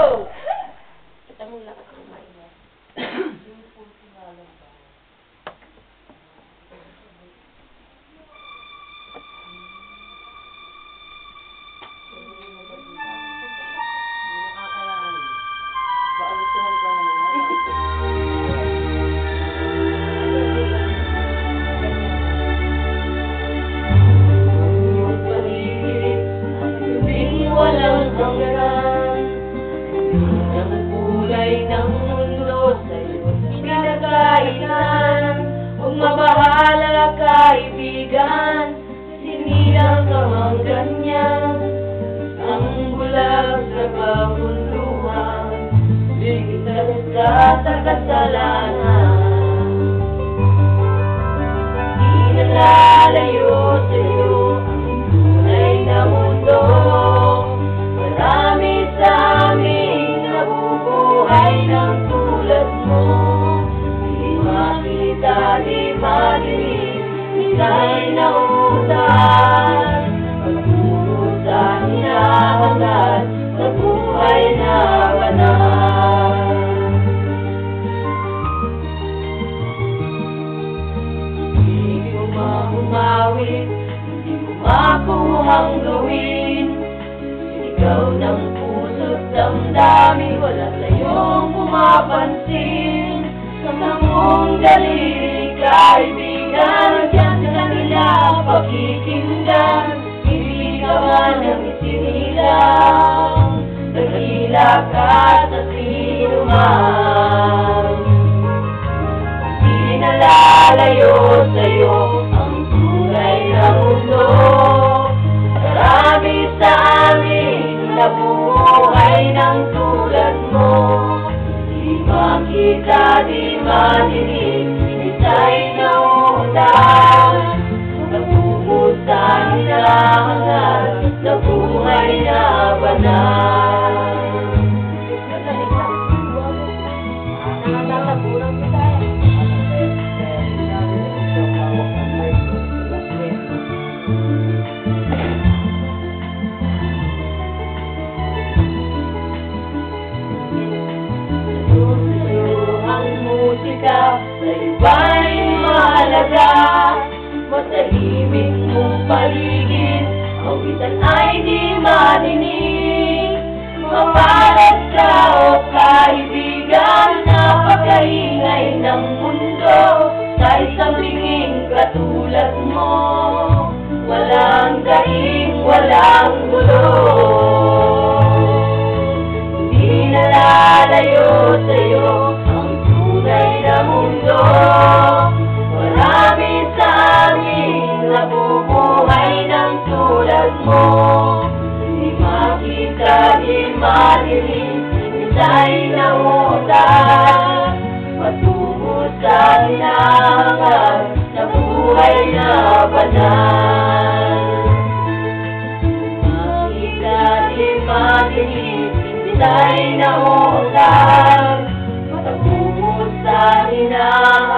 Kita mo lakas ng maingat. Mabahala kaibigan, sinilang kamanggan niya, ang bulag sa kabunduhan, ligtas ka sa kasalanan. Di nalalayo sa'yo ang tunay na mundo, marami sa amin nabubuhay ng tulad mo. Di madinig, ika'y nautan, pagturo sa hinahangat sa buhay na banal. Hindi mo maumawit, hindi mo makuhang gawin, ikaw ng puso't damdamin, wala tayong pumapansin. Sa mong daliri, kaibigan, diyan sa kanila pakikinggan, hindi ka man ang isinilang, nagila ka sa sinuman. Di nalalayo sa'yo ang tunay na mundo, marami sa amin nabubuhay ng tulad mo. Di makita, di madinig, isa'y nautan, pagtubos sa hinahangat sa buhay na banal. Nakatasaburan ko tayo. Sa'yo ba'y mahalaga? Matahimik mong paligid, awitan ay di madinig. Mapalat ka o kaibigan, napakaingay ng mundo, sa isang binging katulad mo, walang daing, walang gulo. Di nalalayo sa'yo na mundo, marami sa amin nabubuhay ng tulad mo. Di makita, di madinig, isa'y nautan, patungo sa hinahangat sa buhay na banal. Makita, di madinig, isa'y nautan, sa hinahangat